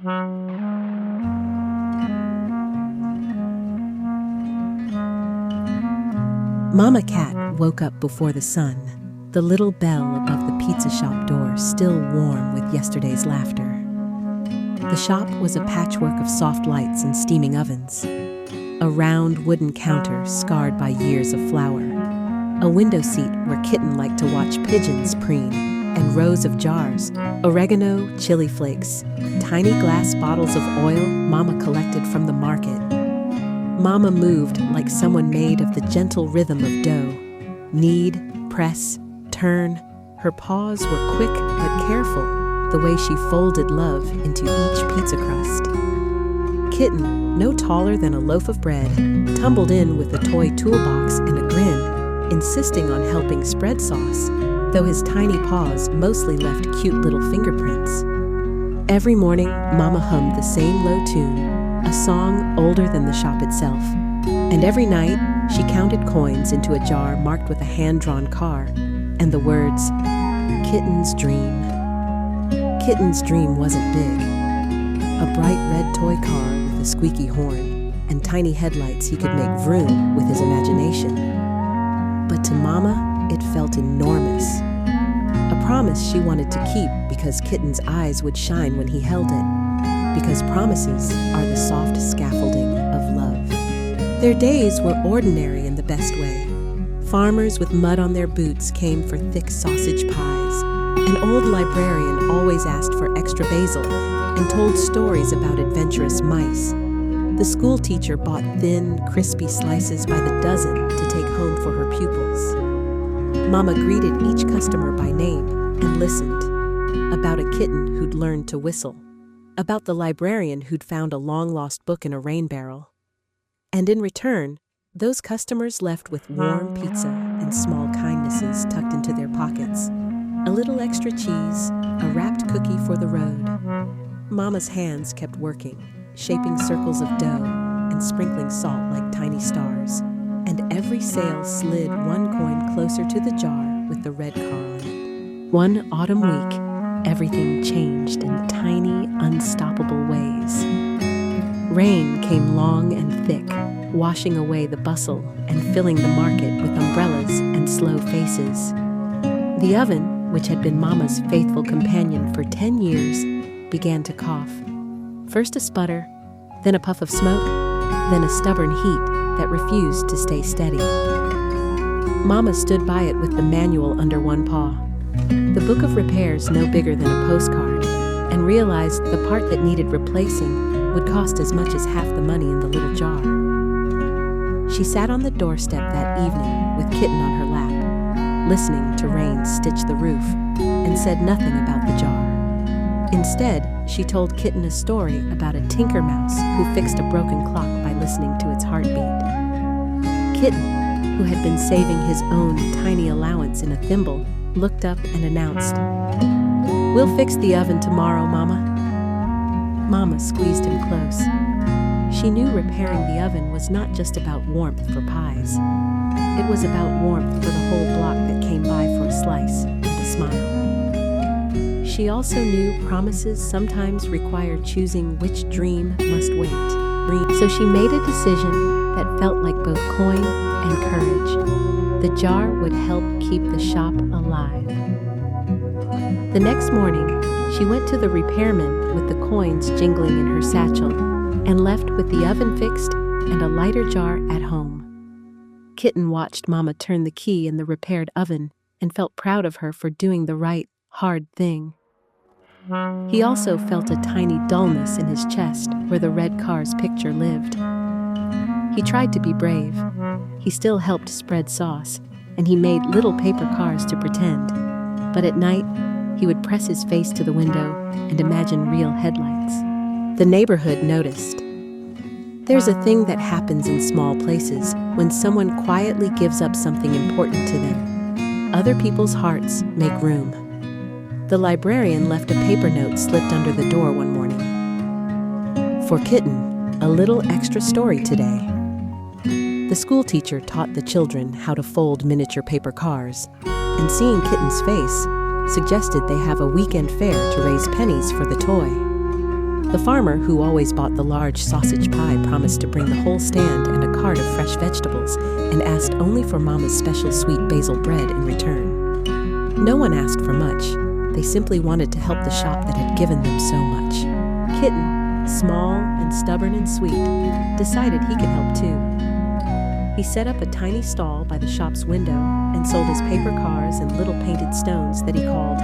Mama Cat woke up before the sun, the little bell above the pizza shop door still warm with yesterday's laughter. The shop was a patchwork of soft lights and steaming ovens, a round wooden counter scarred by years of flour, a window seat where Kitten liked to watch pigeons preen, and rows of jars, oregano, chili flakes, tiny glass bottles of oil Mama collected from the market. Mama moved like someone made of the gentle rhythm of dough. Knead, press, turn. Her paws were quick but careful, the way she folded love into each pizza crust. Kitten, no taller than a loaf of bread, tumbled in with a toy toolbox and a grin, insisting on helping spread sauce, though his tiny paws mostly left cute little fingerprints. Every morning, Mama hummed the same low tune, a song older than the shop itself, and every night she counted coins into a jar marked with a hand-drawn car and the words, "Kitten's Dream." Kitten's dream wasn't big. A bright red toy car with a squeaky horn and tiny headlights he could make vroom with his imagination. But to Mama, it felt enormous. A promise she wanted to keep because Kitten's eyes would shine when he held it. Because promises are the soft scaffolding of love. Their days were ordinary in the best way. Farmers with mud on their boots came for thick sausage pies. An old librarian always asked for extra basil and told stories about adventurous mice. The school teacher bought thin, crispy slices by the dozen to take home for her pupils. Mama greeted each customer by name and listened. About a kitten who'd learned to whistle. About the librarian who'd found a long-lost book in a rain barrel. And in return, those customers left with warm pizza and small kindnesses tucked into their pockets. A little extra cheese, a wrapped cookie for the road. Mama's hands kept working, shaping circles of dough and sprinkling salt like tiny stars. And every sale slid one coin closer to the jar with the red car on it. One autumn week, everything changed in tiny, unstoppable ways. Rain came long and thick, washing away the bustle and filling the market with umbrellas and slow faces. The oven, which had been Mama's faithful companion for 10 years, began to cough. First a sputter, then a puff of smoke, then a stubborn heat that refused to stay steady. Mama stood by it with the manual under one paw, the book of repairs no bigger than a postcard, and realized the part that needed replacing would cost as much as half the money in the little jar. She sat on the doorstep that evening with Kitten on her lap, listening to rain stitch the roof, and said nothing about the jar. Instead, she told Kitten a story about a tinker mouse who fixed a broken clock by listening to its heartbeat. Kitten, who had been saving his own tiny allowance in a thimble, looked up and announced, "We'll fix the oven tomorrow, Mama." Mama squeezed him close. She knew repairing the oven was not just about warmth for pies. It was about warmth for the whole block that came by for a slice and a smile. She also knew promises sometimes require choosing which dream must wait. So she made a decision that felt like both coin and courage. The jar would help keep the shop alive. The next morning, she went to the repairman with the coins jingling in her satchel and left with the oven fixed and a lighter jar at home. Kitten watched Mama turn the key in the repaired oven and felt proud of her for doing the right, hard thing. He also felt a tiny dullness in his chest where the red car's picture lived. He tried to be brave. He still helped spread sauce, and he made little paper cars to pretend. But at night, he would press his face to the window and imagine real headlights. The neighborhood noticed. There's a thing that happens in small places when someone quietly gives up something important to them. Other people's hearts make room. The librarian left a paper note slipped under the door one morning. For Kitten, a little extra story today. The school teacher taught the children how to fold miniature paper cars, and seeing Kitten's face suggested they have a weekend fair to raise pennies for the toy. The farmer, who always bought the large sausage pie, promised to bring the whole stand and a cart of fresh vegetables, and asked only for Mama's special sweet basil bread in return. No one asked for much. They simply wanted to help the shop that had given them so much. Kitten, small and stubborn and sweet, decided he could help too. He set up a tiny stall by the shop's window and sold his paper cars and little painted stones that he called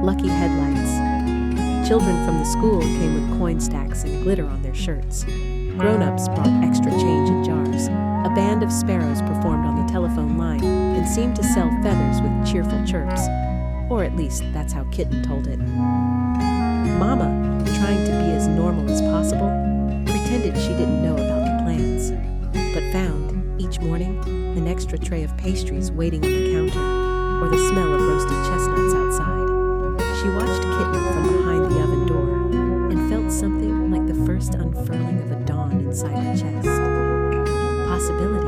lucky headlights. Children from the school came with coin stacks and glitter on their shirts. Grown-ups brought extra change in jars. A band of sparrows performed on the telephone line and seemed to sell feathers with cheerful chirps. Or at least that's how Kitten told it. Mama, trying to be as normal as possible, pretended she didn't know about the plans, but found, each morning, an extra tray of pastries waiting on the counter, or the smell of roasted chestnuts outside. She watched Kitten from behind the oven door and felt something like the first unfurling of a dawn inside her chest. Possibility.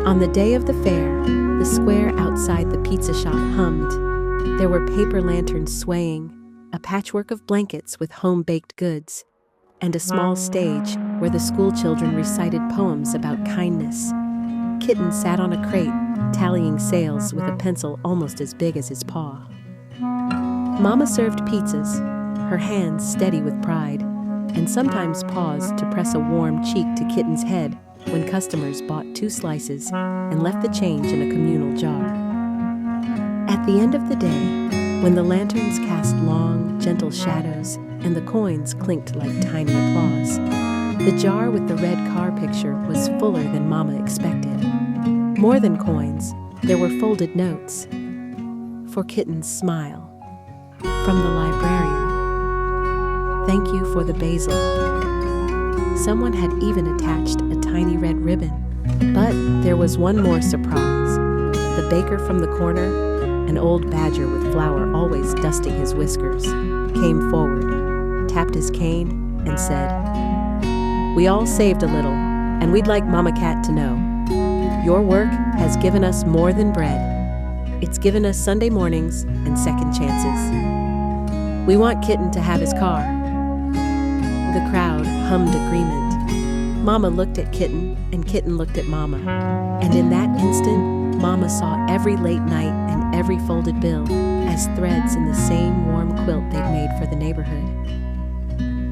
On the day of the fair, the square outside the pizza shop hummed. There were paper lanterns swaying, a patchwork of blankets with home-baked goods, and a small stage where the school children recited poems about kindness. Kitten sat on a crate, tallying sales with a pencil almost as big as his paw. Mama served pizzas, her hands steady with pride, and sometimes paused to press a warm cheek to Kitten's head when customers bought 2 slices and left the change in a communal jar. At the end of the day, when the lanterns cast long, gentle shadows and the coins clinked like tiny applause, the jar with the red car picture was fuller than Mama expected. More than coins, there were folded notes. For Kitten's smile. From the librarian. Thank you for the basil. Someone had even attached a tiny red ribbon. But there was one more surprise. The baker from the corner, an old badger with flour always dusting his whiskers, came forward, tapped his cane, and said, "We all saved a little, and we'd like Mama Cat to know. Your work has given us more than bread. It's given us Sunday mornings and second chances. We want Kitten to have his car." The crowd hummed agreement. Mama looked at Kitten, and Kitten looked at Mama. And in that instant, Mama saw every late night and every folded bill as threads in the same warm quilt they'd made for the neighborhood.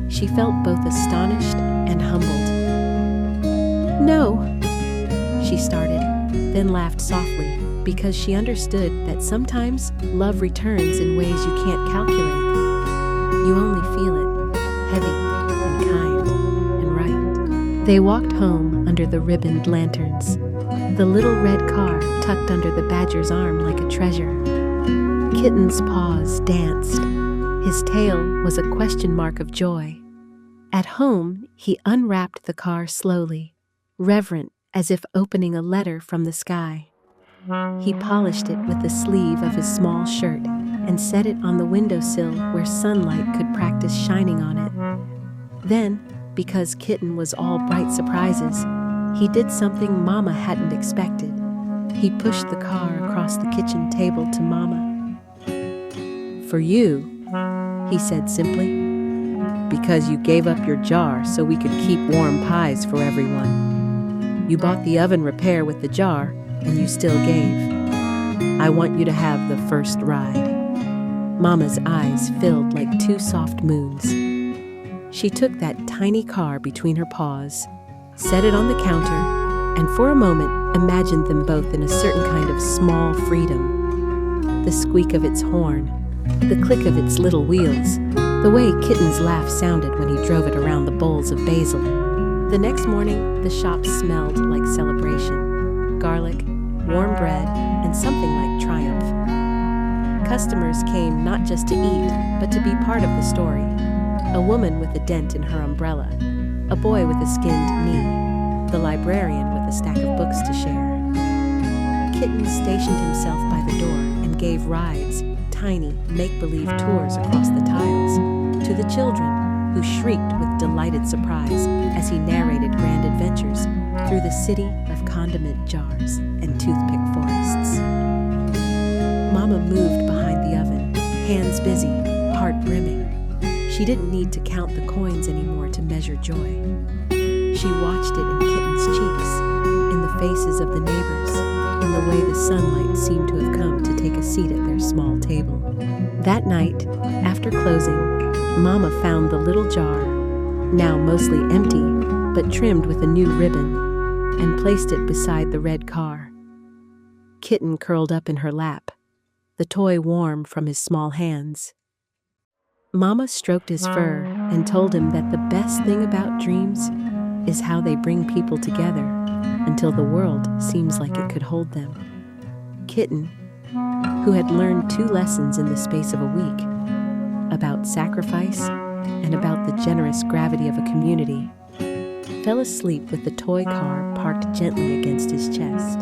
She felt both astonished and humbled. "No," she started, then laughed softly, because she understood that sometimes love returns in ways you can't calculate. You only feel it, heavy and kind and right. They walked home under the ribboned lanterns, the little red car tucked under the badger's arm like a treasure. Kitten's paws danced. His tail was a question mark of joy. At home, he unwrapped the car slowly, reverent as if opening a letter from the sky. He polished it with the sleeve of his small shirt and set it on the windowsill where sunlight could practice shining on it. Then, because Kitten was all bright surprises, he did something Mama hadn't expected. He pushed the car across the kitchen table to Mama. "For you," he said simply, "because you gave up your jar so we could keep warm pies for everyone. You bought the oven repair with the jar, and you still gave. I want you to have the first ride." Mama's eyes filled like 2 soft moons. She took that tiny car between her paws, set it on the counter, and for a moment imagined them both in a certain kind of small freedom. The squeak of its horn, the click of its little wheels, the way Kitten's laugh sounded when he drove it around the bowls of basil. The next morning, the shop smelled like celebration. Garlic, warm bread, and something like triumph. Customers came not just to eat, but to be part of the story. A woman with a dent in her umbrella, a boy with a skinned knee, the librarian with a stack of books to share. Kitten stationed himself by the door and gave rides, tiny, make-believe tours across the tiles, to the children, who shrieked with delighted surprise as he narrated grand adventures through the city of condiment jars and toothpick forests. Mama moved behind the oven, hands busy, heart brimming. She didn't need to count the coins anymore to measure joy. She watched it in Kitten's cheeks, in the faces of the neighbors, in the way the sunlight seemed to have come to take a seat at their small table. That night, after closing, Mama found the little jar, now mostly empty, but trimmed with a new ribbon, and placed it beside the red car. Kitten curled up in her lap, the toy warm from his small hands. Mama stroked his fur and told him that the best thing about dreams is how they bring people together until the world seems like it could hold them. Kitten, who had learned 2 lessons in the space of a week, about sacrifice and about the generous gravity of a community, fell asleep with the toy car parked gently against his chest.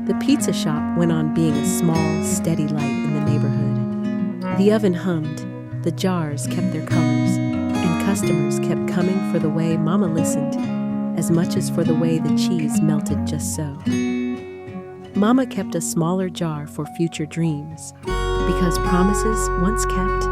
The pizza shop went on being a small, steady light in the neighborhood. The oven hummed, the jars kept their colors, and customers kept coming for the way Mama listened, as much as for the way the cheese melted just so. Mama kept a smaller jar for future dreams, because promises, once kept,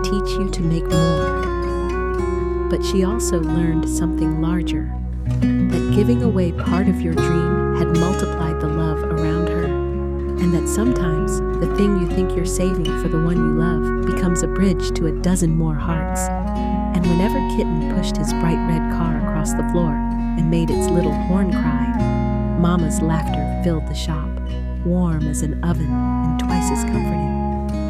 teach you to make more. But she also learned something larger, that giving away part of your dream had multiplied the love around her, and that sometimes the thing you think you're saving for the one you love becomes a bridge to a dozen more hearts. And whenever Kitten pushed his bright red car across the floor and made its little horn cry, Mama's laughter filled the shop, warm as an oven and twice as comforting.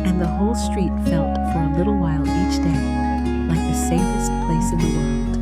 And the whole street felt for a little while each day like the safest place in the world.